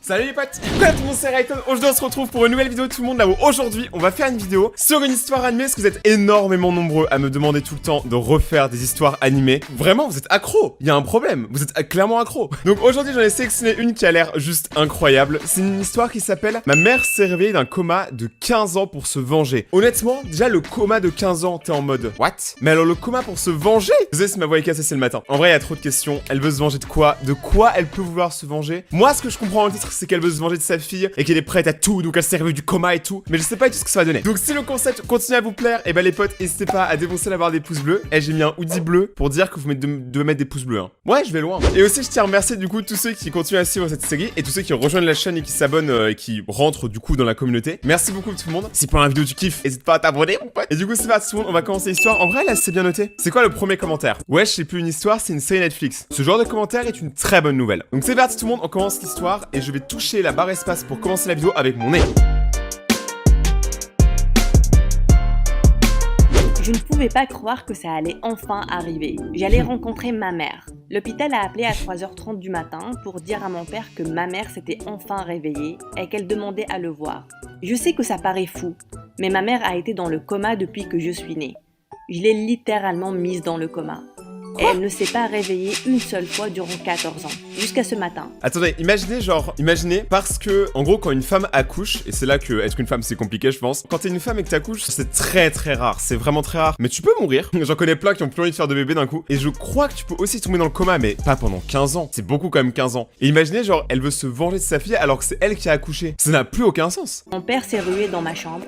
Salut les potes, quoi tout le monde, c'est Rayton. Aujourd'hui on se retrouve pour une nouvelle vidéo tout le monde là où aujourd'hui on va faire une vidéo sur une histoire animée parce que vous êtes énormément nombreux à me demander tout le temps de refaire des histoires animées. Vraiment vous êtes accro, il y a un problème, vous êtes clairement accro. Donc aujourd'hui j'en ai sélectionné une qui a l'air juste incroyable. C'est une histoire qui s'appelle Ma mère s'est réveillée d'un coma de 15 ans pour se venger. Honnêtement, déjà le coma de 15 ans, t'es en mode what? Mais alors le coma pour se venger? Désolé si ma voix est cassée, c'est le matin. En vrai il y a trop de questions, elle veut se venger de quoi? De quoi elle peut vouloir se venger? Moi ce que je comprends dans le titre c'est qu'elle veut se venger de sa fille et qu'elle est prête à tout, donc elle s'est réveillée du coma et tout, mais je sais pas du tout ce que ça va donner. Donc si le concept continue à vous plaire, et bah les potes, n'hésitez pas à défoncer la barre des pouces bleus. Et j'ai mis un hoodie bleu pour dire que vous devez mettre des pouces bleus, hein. Ouais, je vais loin. Et aussi je tiens à remercier du coup tous ceux qui continuent à suivre cette série et tous ceux qui rejoignent la chaîne et qui s'abonnent et qui rentrent du coup dans la communauté. Merci beaucoup tout le monde. Si pour la vidéo tu kiffes, n'hésite pas à t'abonner mon pote. Et du coup c'est parti tout le monde, on va commencer l'histoire. En vrai là c'est bien noté. C'est quoi le premier commentaire? Ouais, je sais plus une histoire, c'est une série Netflix. Ce genre de commentaire est une très bonne nouvelle. Donc c'est parti tout le monde, on commence l'histoire et je vais toucher la barre espace pour commencer la vidéo avec mon nez. Je ne pouvais pas croire que ça allait enfin arriver. J'allais rencontrer ma mère. L'hôpital a appelé à 3h30 du matin pour dire à mon père que ma mère s'était enfin réveillée et qu'elle demandait à le voir. Je sais que ça paraît fou, mais ma mère a été dans le coma depuis que je suis née. Je l'ai littéralement mise dans le coma. Et elle ne s'est pas réveillée une seule fois durant 14 ans, jusqu'à ce matin. Attendez, imaginez, parce que, en gros, quand une femme accouche, et c'est là que être une femme c'est compliqué, je pense, quand t'es une femme et que t'accouches, c'est très très rare, c'est vraiment très rare. Mais tu peux mourir, j'en connais plein qui ont plus envie de faire de bébé d'un coup, et je crois que tu peux aussi tomber dans le coma, mais pas pendant 15 ans, c'est beaucoup quand même 15 ans. Et imaginez, genre, elle veut se venger de sa fille alors que c'est elle qui a accouché. Ça n'a plus aucun sens. Mon père s'est rué dans ma chambre,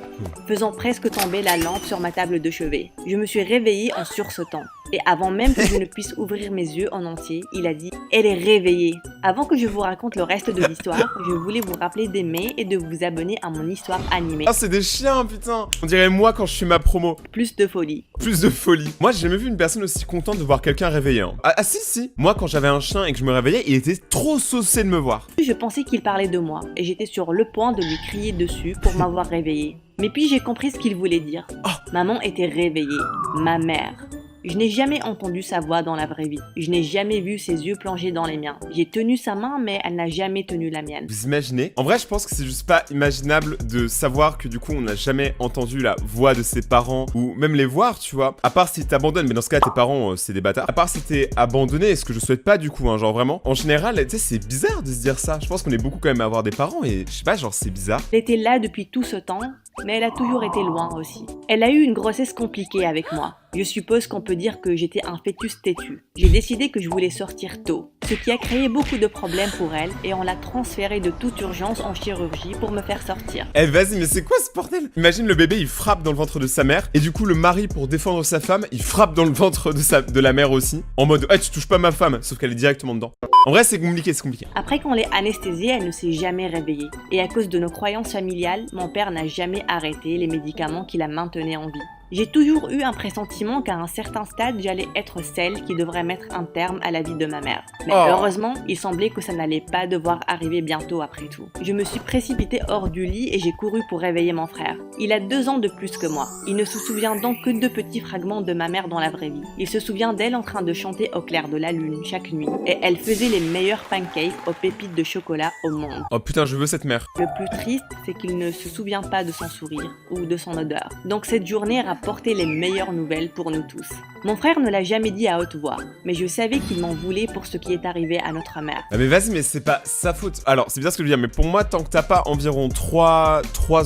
faisant presque tomber la lampe sur ma table de chevet. Je me suis réveillée en sursautant. Et avant même que je ne puisse ouvrir mes yeux en entier, il a dit « Elle est réveillée ». Avant que je vous raconte le reste de l'histoire, je voulais vous rappeler d'aimer et de vous abonner à mon histoire animée. Ah, c'est des chiens, putain. On dirait moi quand je suis ma promo. Plus de folie. Plus de folie. Moi, j'ai jamais vu une personne aussi contente de voir quelqu'un réveillé. Hein. Ah si. Moi, quand j'avais un chien et que je me réveillais, il était trop saucé de me voir. Je pensais qu'il parlait de moi et j'étais sur le point de lui crier dessus pour m'avoir réveillée. Mais puis j'ai compris ce qu'il voulait dire. Oh. Maman était réveillée. Ma mère. Je n'ai jamais entendu sa voix dans la vraie vie. Je n'ai jamais vu ses yeux plonger dans les miens. J'ai tenu sa main, mais elle n'a jamais tenu la mienne. Vous imaginez? En vrai, je pense que c'est juste pas imaginable de savoir que du coup, on n'a jamais entendu la voix de ses parents ou même les voir, tu vois. À part si t'abandonnes, mais dans ce cas, tes parents, c'est des bâtards. À part si t'es abandonné, ce que je souhaite pas du coup, hein, genre vraiment. En général, tu sais, c'est bizarre de se dire ça. Je pense qu'on est beaucoup quand même à avoir des parents et je sais pas, genre c'est bizarre. Elle était là depuis tout ce temps, mais elle a toujours été loin aussi. Elle a eu une grossesse compliquée avec moi. Je suppose qu'on peut dire que j'étais un fœtus têtu. J'ai décidé que je voulais sortir tôt, ce qui a créé beaucoup de problèmes pour elle et on l'a transférée de toute urgence en chirurgie pour me faire sortir. Eh vas-y, mais c'est quoi ce bordel? Imagine le bébé, il frappe dans le ventre de sa mère et du coup le mari pour défendre sa femme, il frappe dans le ventre de la mère aussi en mode « Ah, tu touches pas ma femme », sauf qu'elle est directement dedans. En vrai, c'est compliqué. Après qu'on l'ait anesthésiée, elle ne s'est jamais réveillée. Et à cause de nos croyances familiales, mon père n'a jamais arrêté les médicaments qui la maintenaient en vie. J'ai toujours eu un pressentiment qu'à un certain stade, j'allais être celle qui devrait mettre un terme à la vie de ma mère. Mais heureusement, il semblait que ça n'allait pas devoir arriver bientôt après tout. Je me suis précipitée hors du lit et j'ai couru pour réveiller mon frère. Il a 2 ans de plus que moi. Il ne se souvient donc que de petits fragments de ma mère dans la vraie vie. Il se souvient d'elle en train de chanter au clair de la lune chaque nuit. Et elle faisait les meilleurs pancakes aux pépites de chocolat au monde. Oh putain, je veux cette mère. Le plus triste, c'est qu'il ne se souvient pas de son sourire ou de son odeur. Donc cette journée rapportait les meilleures nouvelles pour nous tous. Mon frère ne l'a jamais dit à haute voix, mais je savais qu'il m'en voulait pour ce qui est arrivé à notre mère. Ah mais vas-y, mais c'est pas sa faute. Alors, c'est bien ce que je veux dire, mais pour moi, tant que t'as pas environ 3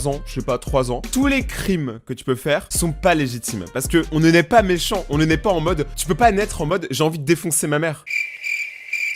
ans, je sais pas, 3 ans, tous les crimes que tu peux faire sont pas légitimes. Parce que on ne naît pas méchant, on ne naît pas en mode, tu peux pas naître en mode, j'ai envie de défoncer ma mère.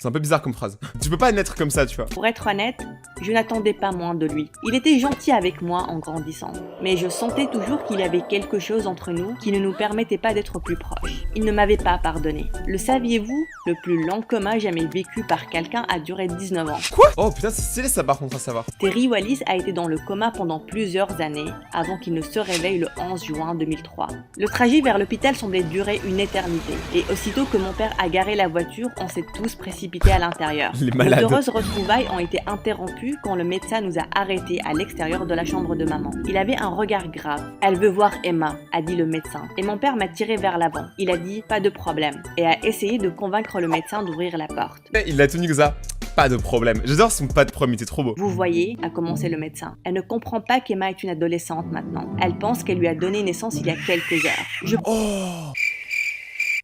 C'est un peu bizarre comme phrase. Tu peux pas naître comme ça, tu vois. Pour être honnête, je n'attendais pas moins de lui. Il était gentil avec moi en grandissant, mais je sentais toujours qu'il y avait quelque chose entre nous qui ne nous permettait pas d'être plus proches. Il ne m'avait pas pardonné. Le saviez-vous? Le plus long coma jamais vécu par quelqu'un a duré 19 ans. Quoi? Oh putain, c'est stylé ça par contre à savoir. Terry Wallis a été dans le coma pendant plusieurs années avant qu'il ne se réveille le 11 juin 2003. Le trajet vers l'hôpital semblait durer une éternité, et aussitôt que mon père a garé la voiture, on s'est tous précipités à l'intérieur. Les malades. Nos heureuses retrouvailles ont été interrompues interrompu quand le médecin nous a arrêtés à l'extérieur de la chambre de maman. Il avait un regard grave. « Elle veut voir Emma », a dit le médecin. Et mon père m'a tiré vers l'avant. Il a dit « pas de problème » et a essayé de convaincre le médecin d'ouvrir la porte. Il l'a tenu comme ça. Pas de problème. J'adore son pas de problème, il était trop beau. Vous voyez, a commencé le médecin. Elle ne comprend pas qu'Emma est une adolescente maintenant. Elle pense qu'elle lui a donné naissance il y a quelques heures. Oh,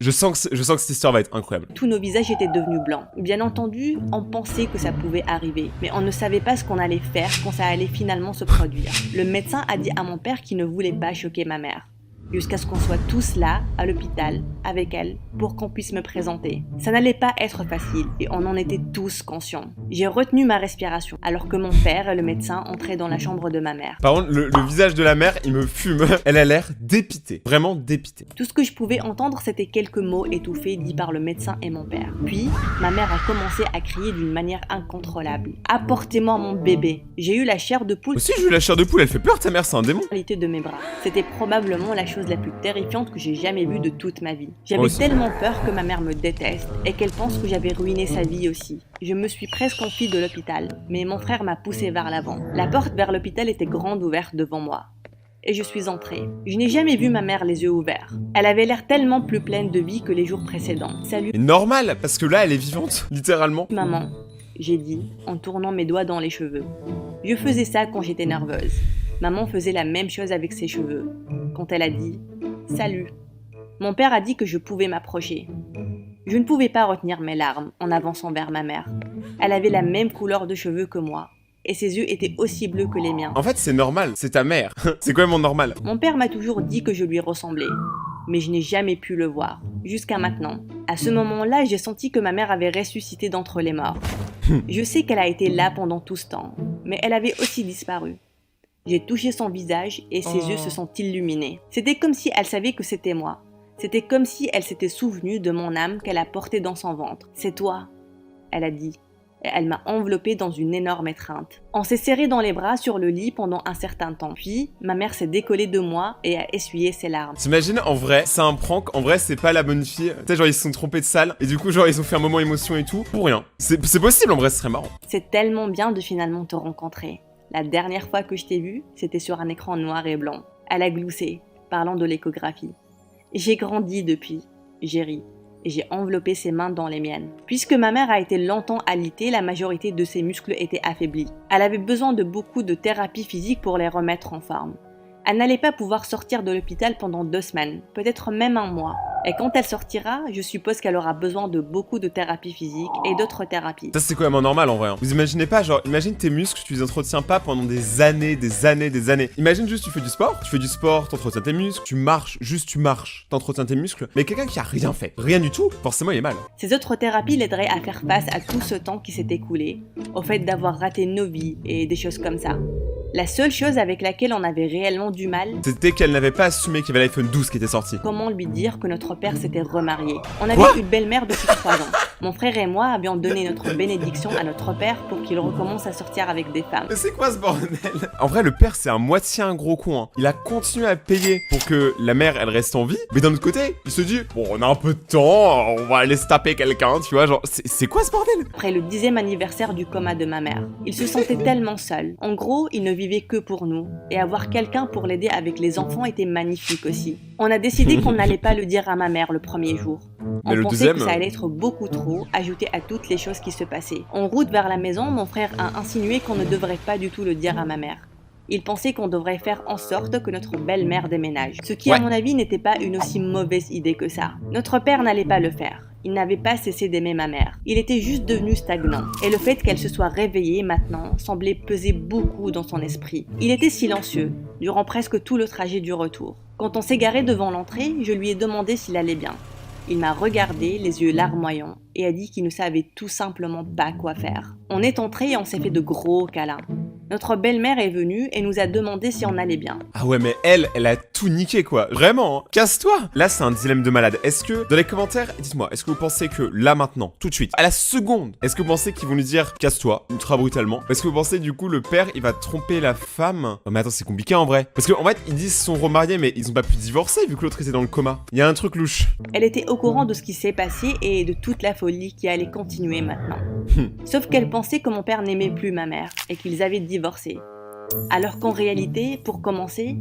je sens que cette histoire va être incroyable. Tous nos visages étaient devenus blancs. Bien entendu, on pensait que ça pouvait arriver, mais on ne savait pas ce qu'on allait faire quand ça allait finalement se produire. Le médecin a dit à mon père qu'il ne voulait pas choquer ma mère, jusqu'à ce qu'on soit tous là, à l'hôpital, avec elle, pour qu'on puisse me présenter. Ça n'allait pas être facile, et on en était tous conscients. J'ai retenu ma respiration, alors que mon père et le médecin entraient dans la chambre de ma mère. Par contre, le visage de la mère, il me fume. Elle a l'air dépitée, vraiment dépitée. Tout ce que je pouvais entendre, c'était quelques mots étouffés dits par le médecin et mon père. Puis, ma mère a commencé à crier d'une manière incontrôlable. « Apportez-moi mon bébé !» J'ai eu la chair de poule. Aussi, j'ai eu la chair de poule, elle fait peur ta mère, c'est un démon. De mes bras. C'était probablement la chose la plus terrifiante que j'ai jamais vue de toute ma vie. J'avais tellement peur que ma mère me déteste et qu'elle pense que j'avais ruiné sa vie aussi. Je me suis presque enfuie de l'hôpital, mais mon frère m'a poussée vers l'avant. La porte vers l'hôpital était grande ouverte devant moi. Et je suis entrée. Je n'ai jamais vu ma mère les yeux ouverts. Elle avait l'air tellement plus pleine de vie que les jours précédents. Salut. Mais normal, parce que là, elle est vivante, littéralement. Maman, j'ai dit, en tournant mes doigts dans les cheveux. Je faisais ça quand j'étais nerveuse. Maman faisait la même chose avec ses cheveux. Quand elle a dit « Salut », mon père a dit que je pouvais m'approcher. Je ne pouvais pas retenir mes larmes en avançant vers ma mère. Elle avait la même couleur de cheveux que moi. Et ses yeux étaient aussi bleus que les miens. En fait, c'est normal, c'est ta mère. C'est quand même normal. Mon père m'a toujours dit que je lui ressemblais, mais je n'ai jamais pu le voir, jusqu'à maintenant. À ce moment-là, j'ai senti que ma mère avait ressuscité d'entre les morts. Je sais qu'elle a été là pendant tout ce temps, mais elle avait aussi disparu. J'ai touché son visage et ses yeux se sont illuminés. C'était comme si elle savait que c'était moi. C'était comme si elle s'était souvenue de mon âme qu'elle a portée dans son ventre. « C'est toi », elle a dit. Et elle m'a enveloppée dans une énorme étreinte. On s'est serré dans les bras sur le lit pendant un certain temps. Puis, ma mère s'est décollée de moi et a essuyé ses larmes. T'imagines, en vrai, c'est un prank, en vrai, c'est pas la bonne fille. Tu sais, genre, ils se sont trompés de salle, et du coup, genre, ils ont fait un moment émotion et tout, pour rien. C'est possible, en vrai, ce serait marrant. C'est tellement bien de finalement te rencontrer. La dernière fois que je t'ai vue, c'était sur un écran noir et blanc. Elle a gloussé, parlant de l'échographie. J'ai grandi depuis, j'ai ri. Et j'ai enveloppé ses mains dans les miennes. Puisque ma mère a été longtemps alitée, la majorité de ses muscles étaient affaiblis. Elle avait besoin de beaucoup de thérapie physique pour les remettre en forme. Elle n'allait pas pouvoir sortir de l'hôpital pendant 2 semaines, peut-être même un mois. Et quand elle sortira, je suppose qu'elle aura besoin de beaucoup de thérapie physique et d'autres thérapies. Ça, c'est quand même normal en vrai. Vous imaginez pas, genre, imagine tes muscles, tu les entretiens pas pendant des années. Imagine juste, tu fais du sport, t'entretiens tes muscles, tu marches, t'entretiens tes muscles. Mais quelqu'un qui a rien fait, rien du tout, forcément il est mal. Ces autres thérapies l'aideraient à faire face à tout ce temps qui s'est écoulé, au fait d'avoir raté nos vies et des choses comme ça. La seule chose avec laquelle on avait réellement du mal, c'était qu'elle n'avait pas assumé qu'il y avait l'iPhone 12 qui était sorti. Comment lui dire que notre père s'était remarié. On avait une belle-mère depuis 3 ans. Mon frère et moi avions donné notre bénédiction à notre père pour qu'il recommence à sortir avec des femmes. Mais c'est quoi ce bordel? En vrai, le père, c'est un moitié un gros con. Hein. Il a continué à payer pour que la mère, elle reste en vie. Mais d'un autre côté, il se dit, bon, on a un peu de temps, on va aller se taper quelqu'un, tu vois, genre, c'est quoi ce bordel? Après le 10e anniversaire du coma de ma mère, il se sentait tellement seul. En gros, il ne vivait que pour nous. Et avoir quelqu'un pour l'aider avec les enfants était magnifique aussi. On a décidé qu'on n'allait pas le dire à ma mère le premier jour. On pensait que ça allait être beaucoup trop, ajouté à toutes les choses qui se passaient. En route vers la maison, mon frère a insinué qu'on ne devrait pas du tout le dire à ma mère. Il pensait qu'on devrait faire en sorte que notre belle-mère déménage. Ce qui, à mon avis, n'était pas une aussi mauvaise idée que ça. Notre père n'allait pas le faire. Il n'avait pas cessé d'aimer ma mère. Il était juste devenu stagnant. Et le fait qu'elle se soit réveillée maintenant semblait peser beaucoup dans son esprit. Il était silencieux, durant presque tout le trajet du retour. Quand on s'est garé devant l'entrée, je lui ai demandé s'il allait bien. Il m'a regardé, les yeux larmoyants, et a dit qu'il ne savait tout simplement pas quoi faire. On est entré et on s'est fait de gros câlins. Notre belle-mère est venue et nous a demandé si on allait bien. Ah ouais, mais elle a tout niqué quoi. Vraiment, hein. Casse-toi. Là, c'est un dilemme de malade. Est-ce que, dans les commentaires, dites-moi, est-ce que vous pensez que là, maintenant, tout de suite, à la seconde, est-ce que vous pensez qu'ils vont lui dire casse-toi, ultra brutalement? Est-ce que vous pensez, du coup, le père, il va tromper la femme? Oh, mais attends, c'est compliqué en vrai. Parce qu'en fait, ils disent qu'ils sont remariés, mais ils ont pas pu divorcer vu que l'autre était dans le coma. Il y a un truc louche. Elle était au courant de ce qui s'est passé et de toute la folie qui allait continuer maintenant. Sauf qu'elle pensait que mon père n'aimait plus ma mère et qu'ils avaient divorcé. Alors qu'en réalité, pour commencer,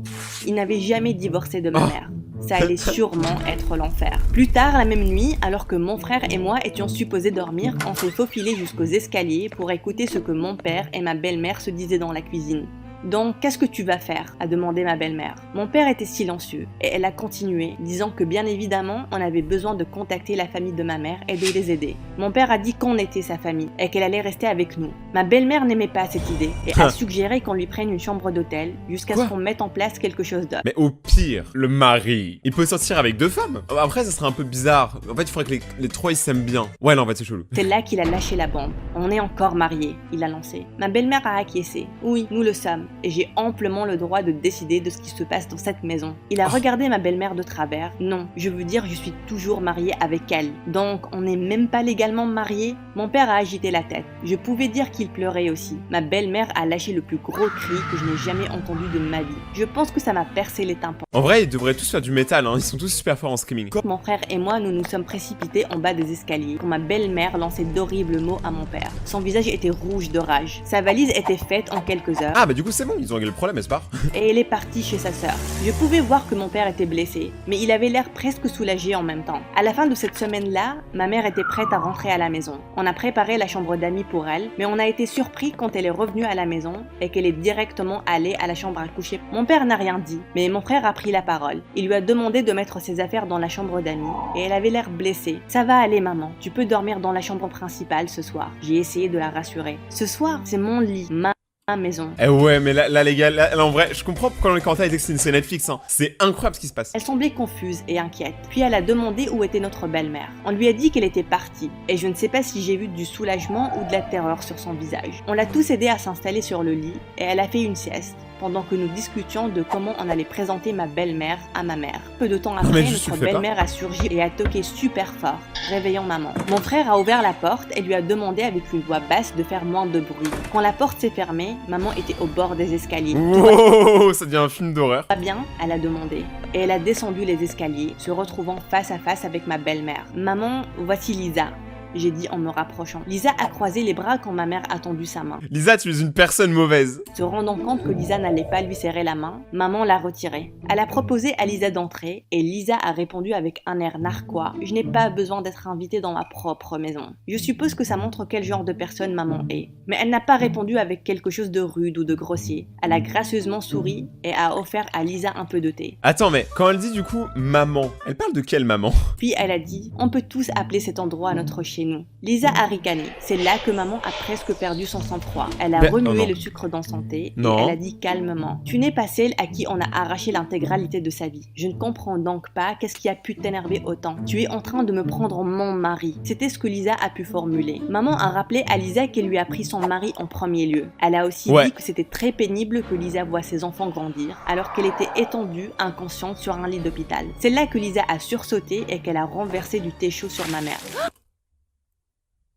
il n'avait jamais divorcé de ma mère. Ça allait sûrement être l'enfer. Plus tard, la même nuit, alors que mon frère et moi étions supposés dormir, on s'est faufilés jusqu'aux escaliers pour écouter ce que mon père et ma belle-mère se disaient dans la cuisine. Donc, qu'est-ce que tu vas faire? A demandé ma belle-mère. Mon père était silencieux et elle a continué, disant que bien évidemment, on avait besoin de contacter la famille de ma mère et de les aider. Mon père a dit qu'on était sa famille et qu'elle allait rester avec nous. Ma belle-mère n'aimait pas cette idée et a suggéré qu'on lui prenne une chambre d'hôtel jusqu'à ce qu'on mette en place quelque chose d'autre. Mais au pire, le mari, il peut sortir avec 2 femmes. Après, ça serait un peu bizarre. En fait, il faudrait que les 3 ils s'aiment bien. Ouais, non, en fait, c'est chelou. C'est là qu'il a lâché la bombe. On est encore mariés, il a lancé. Ma belle-mère a acquiescé. Oui, nous le sommes. Et j'ai amplement le droit de décider de ce qui se passe dans cette maison. Il a regardé ma belle-mère de travers. Non, je veux dire, je suis toujours mariée avec elle. Donc, on n'est même pas légalement mariés. Mon père a agité la tête. Je pouvais dire qu'il pleurait aussi. Ma belle-mère a lâché le plus gros cri que je n'ai jamais entendu de ma vie. Je pense que ça m'a percé les tympans. En vrai, ils devraient tous faire du métal, hein. Ils sont tous super forts en screaming. Mon frère et moi, nous nous sommes précipités en bas des escaliers quand ma belle-mère lançait d'horribles mots à mon père. Son visage était rouge de rage. Sa valise était faite en quelques heures. Ah bah du coup c'est bon, ils ont réglé le problème, n'est-ce pas? Et elle est partie chez sa sœur. Je pouvais voir que mon père était blessé, mais il avait l'air presque soulagé en même temps. À la fin de cette semaine-là, ma mère était prête à rentrer à la maison. On a préparé la chambre d'amis pour elle, mais on a été surpris quand elle est revenue à la maison et qu'elle est directement allée à la chambre à coucher. Mon père n'a rien dit, mais mon frère a pris la parole. Il lui a demandé de mettre ses affaires dans la chambre d'amis et elle avait l'air blessée. Ça va aller maman, tu peux dormir dans la chambre principale ce soir. J'ai essayé de la rassurer. Ce soir, c'est mon lit, ma maison. Eh ouais, mais là les gars, là, en vrai, je comprends pourquoi dans les commentaires ils disent que c'est Netflix, hein. C'est incroyable ce qui se passe. Elle semblait confuse et inquiète. Puis elle a demandé où était notre belle-mère. On lui a dit qu'elle était partie, et je ne sais pas si j'ai vu du soulagement ou de la terreur sur son visage. On l'a tous aidé à s'installer sur le lit, et elle a fait une sieste, pendant que nous discutions de comment on allait présenter ma belle-mère à ma mère. Peu de temps après, notre belle-mère a surgi et a toqué super fort, réveillant maman. Mon frère a ouvert la porte et lui a demandé avec une voix basse de faire moins de bruit. Quand la porte s'est fermée, maman était au bord des escaliers. Oh, ça devient un film d'horreur. Pas bien, elle a demandé. Et elle a descendu les escaliers, se retrouvant face à face avec ma belle-mère. Maman, voici Lisa. J'ai dit en me rapprochant. Lisa a croisé les bras quand ma mère a tendu sa main. Lisa, tu es une personne mauvaise. Se rendant compte que Lisa n'allait pas lui serrer la main, maman l'a retirée. Elle a proposé à Lisa d'entrer et Lisa a répondu avec un air narquois. Je n'ai pas besoin d'être invitée dans ma propre maison. Je suppose que ça montre quel genre de personne maman est. Mais elle n'a pas répondu avec quelque chose de rude ou de grossier. Elle a gracieusement souri et a offert à Lisa un peu de thé. Attends, mais quand elle dit du coup maman, elle parle de quelle maman? Puis elle a dit, on peut tous appeler cet endroit notre chez nous. Lisa a ricané. C'est là que maman a presque perdu son sang-froid. Elle a remué le sucre dans son thé et elle a dit calmement. Tu n'es pas celle à qui on a arraché l'intégralité de sa vie. Je ne comprends donc pas qu'est-ce qui a pu t'énerver autant. Tu es en train de me prendre mon mari. C'était ce que Lisa a pu formuler. Maman a rappelé à Lisa qu'elle lui a pris son mari en premier lieu. Elle a aussi dit que c'était très pénible que Lisa voit ses enfants grandir alors qu'elle était étendue, inconsciente sur un lit d'hôpital. C'est là que Lisa a sursauté et qu'elle a renversé du thé chaud sur ma mère.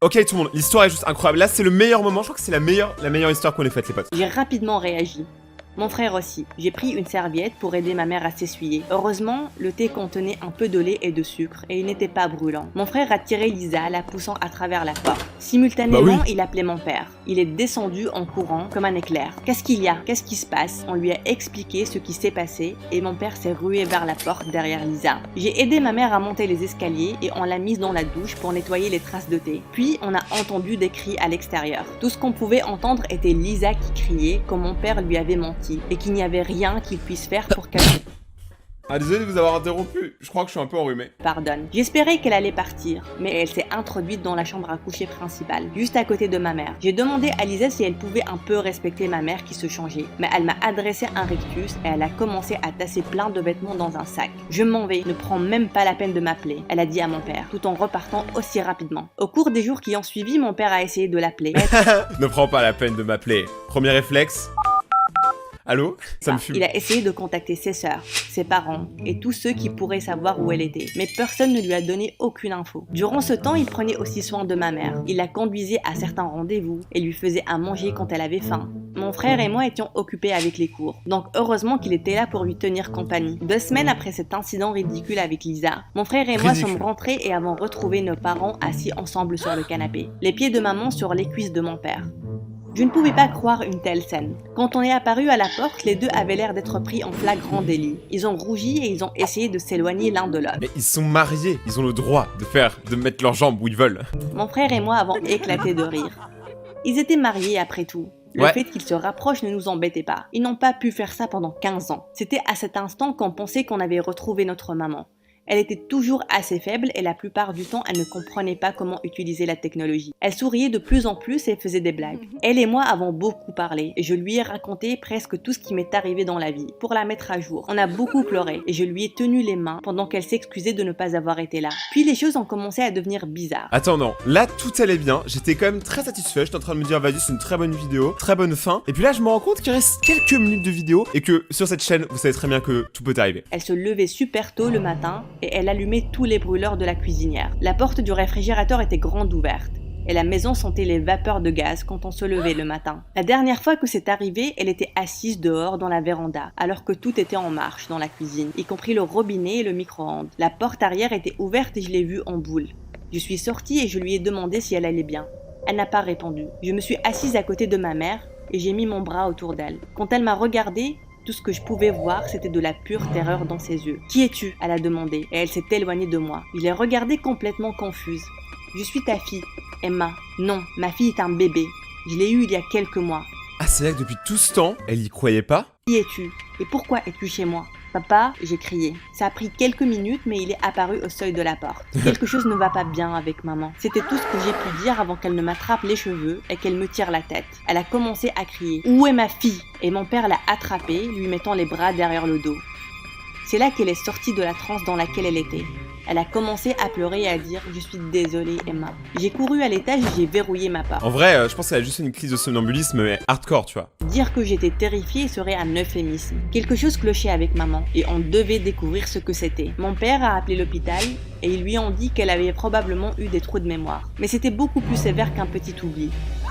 Ok tout le monde, l'histoire est juste incroyable. Là c'est le meilleur moment, je crois que c'est la meilleure histoire qu'on ait faite les potes. J'ai rapidement réagi. Mon frère aussi. J'ai pris une serviette pour aider ma mère à s'essuyer. Heureusement, le thé contenait un peu de lait et de sucre et il n'était pas brûlant. Mon frère a tiré Lisa, la poussant à travers la porte. Simultanément, il appelait mon père. Il est descendu en courant comme un éclair. Qu'est-ce qu'il y a? Qu'est-ce qui se passe? On lui a expliqué ce qui s'est passé et mon père s'est rué vers la porte derrière Lisa. J'ai aidé ma mère à monter les escaliers et on l'a mise dans la douche pour nettoyer les traces de thé. Puis, on a entendu des cris à l'extérieur. Tout ce qu'on pouvait entendre était Lisa qui criait quand mon père lui avait menti et qu'il n'y avait rien qu'il puisse faire pour qu'elle... Ah, désolé de vous avoir interrompu, je crois que je suis un peu enrhumé. Pardonne. J'espérais qu'elle allait partir, mais elle s'est introduite dans la chambre à coucher principale, juste à côté de ma mère. J'ai demandé à Lisa si elle pouvait un peu respecter ma mère qui se changeait, mais elle m'a adressé un rictus et elle a commencé à tasser plein de vêtements dans un sac. Je m'en vais, ne prends même pas la peine de m'appeler, elle a dit à mon père, tout en repartant aussi rapidement. Au cours des jours qui ont suivi, mon père a essayé de l'appeler. Ne prends pas la peine de m'appeler. Premier réflexe. Allô? Ça me fume. Il a essayé de contacter ses sœurs, ses parents et tous ceux qui pourraient savoir où elle était, mais personne ne lui a donné aucune info. Durant ce temps, il prenait aussi soin de ma mère. Il la conduisait à certains rendez-vous et lui faisait à manger quand elle avait faim. Mon frère et moi étions occupés avec les cours, donc heureusement qu'il était là pour lui tenir compagnie. 2 semaines après cet incident ridicule avec Lisa, mon frère et moi sommes rentrés et avons retrouvé nos parents assis ensemble sur le canapé, les pieds de maman sur les cuisses de mon père. Je ne pouvais pas croire une telle scène. Quand on est apparu à la porte, les deux avaient l'air d'être pris en flagrant délit. Ils ont rougi et ils ont essayé de s'éloigner l'un de l'autre. Mais ils sont mariés, ils ont le droit de mettre leurs jambes où ils veulent. Mon frère et moi avons éclaté de rire. Ils étaient mariés après tout. Le fait qu'ils se rapprochent ne nous embêtait pas. Ils n'ont pas pu faire ça pendant 15 ans. C'était à cet instant qu'on pensait qu'on avait retrouvé notre maman. Elle était toujours assez faible et la plupart du temps, elle ne comprenait pas comment utiliser la technologie. Elle souriait de plus en plus et faisait des blagues. Elle et moi avons beaucoup parlé et je lui ai raconté presque tout ce qui m'est arrivé dans la vie pour la mettre à jour. On a beaucoup pleuré et je lui ai tenu les mains pendant qu'elle s'excusait de ne pas avoir été là. Puis les choses ont commencé à devenir bizarres. Attends, non, là tout allait bien, j'étais quand même très satisfait, j'étais en train de me dire vas-y c'est une très bonne vidéo, très bonne fin. Et puis là je me rends compte qu'il reste quelques minutes de vidéo et que sur cette chaîne vous savez très bien que tout peut arriver. Elle se levait super tôt le matin et elle allumait tous les brûleurs de la cuisinière. La porte du réfrigérateur était grande ouverte et la maison sentait les vapeurs de gaz quand on se levait le matin. La dernière fois que c'est arrivé, elle était assise dehors dans la véranda, alors que tout était en marche dans la cuisine, y compris le robinet et le micro-ondes. La porte arrière était ouverte et je l'ai vue en boule. Je suis sortie et je lui ai demandé si elle allait bien. Elle n'a pas répondu. Je me suis assise à côté de ma mère et j'ai mis mon bras autour d'elle. Quand elle m'a regardée, tout ce que je pouvais voir, c'était de la pure terreur dans ses yeux. « Qui es-tu » elle a demandé, et elle s'est éloignée de moi. Je l'ai regardée complètement confuse. « Je suis ta fille, Emma. »« Non, ma fille est un bébé. Je l'ai eue il y a quelques mois. »« Ah, c'est vrai que depuis tout ce temps, elle y croyait pas? Qui es-tu? Et pourquoi es-tu chez moi ?»« Papa » j'ai crié. Ça a pris quelques minutes, mais il est apparu au seuil de la porte. Quelque chose ne va pas bien avec maman. C'était tout ce que j'ai pu dire avant qu'elle ne m'attrape les cheveux et qu'elle me tire la tête. Elle a commencé à crier « Où est ma fille ?» Et mon père l'a attrapée, lui mettant les bras derrière le dos. C'est là qu'elle est sortie de la transe dans laquelle elle était. Elle a commencé à pleurer et à dire « Je suis désolée, Emma ». J'ai couru à l'étage et j'ai verrouillé ma porte. En vrai, je pense qu'elle a juste une crise de somnambulisme mais hardcore, tu vois. Dire que j'étais terrifiée serait un euphémisme. Quelque chose clochait avec maman et on devait découvrir ce que c'était. Mon père a appelé l'hôpital et ils lui ont dit qu'elle avait probablement eu des trous de mémoire. Mais c'était beaucoup plus sévère qu'un petit oubli.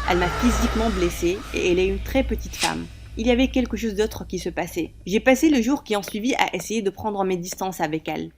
Elle m'a physiquement blessée et elle est une très petite femme. Il y avait quelque chose d'autre qui se passait. J'ai passé le jour qui en suivi à essayer de prendre mes distances avec elle.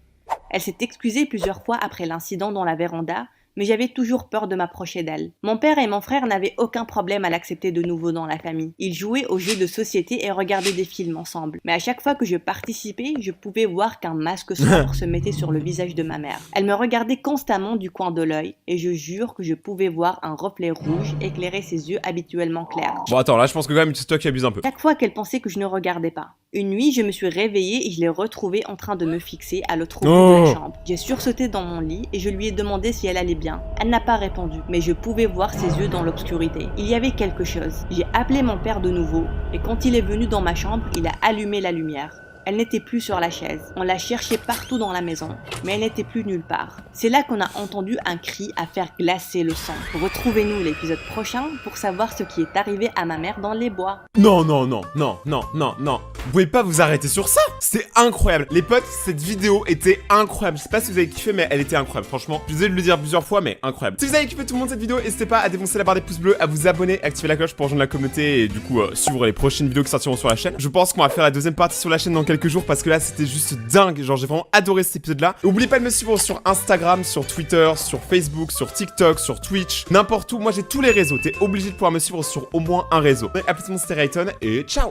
Elle s'est excusée plusieurs fois après l'incident dans la véranda, mais j'avais toujours peur de m'approcher d'elle. Mon père et mon frère n'avaient aucun problème à l'accepter de nouveau dans la famille. Ils jouaient aux jeux de société et regardaient des films ensemble. Mais à chaque fois que je participais, je pouvais voir qu'un masque sombre se mettait sur le visage de ma mère. Elle me regardait constamment du coin de l'œil, et je jure que je pouvais voir un reflet rouge éclairer ses yeux habituellement clairs. Bon attends, là je pense que quand même c'est toi qui abuses un peu. Chaque fois qu'elle pensait que je ne regardais pas. Une nuit, je me suis réveillée et je l'ai retrouvée en train de me fixer à l'autre bout de la chambre. J'ai sursauté dans mon lit et je lui ai demandé si elle allait bien. Elle n'a pas répondu, mais je pouvais voir ses yeux dans l'obscurité. Il y avait quelque chose. J'ai appelé mon père de nouveau et quand il est venu dans ma chambre, il a allumé la lumière. Elle n'était plus sur la chaise. On l'a cherchée partout dans la maison, mais elle n'était plus nulle part. C'est là qu'on a entendu un cri à faire glacer le sang. Retrouvez-nous l'épisode prochain pour savoir ce qui est arrivé à ma mère dans les bois. Non, non, non, non, non, non, non. Vous pouvez pas vous arrêter sur ça. C'était incroyable. Les potes, cette vidéo était incroyable. Je sais pas si vous avez kiffé, mais elle était incroyable. Franchement, je suis désolé de le dire plusieurs fois, mais incroyable. Si vous avez kiffé tout le monde cette vidéo, n'hésitez pas à défoncer la barre des pouces bleus, à vous abonner, activer la cloche pour rejoindre la communauté et du coup suivre les prochaines vidéos qui sortiront sur la chaîne. Je pense qu'on va faire la deuxième partie sur la chaîne dans quelques jours parce que là c'était juste dingue. Genre j'ai vraiment adoré cet épisode là. N'oubliez pas de me suivre sur Instagram, sur Twitter, sur Facebook, sur TikTok, sur Twitch, n'importe où. Moi j'ai tous les réseaux. T'es obligé de pouvoir me suivre sur au moins un réseau. A plus, c'était Rayton et ciao.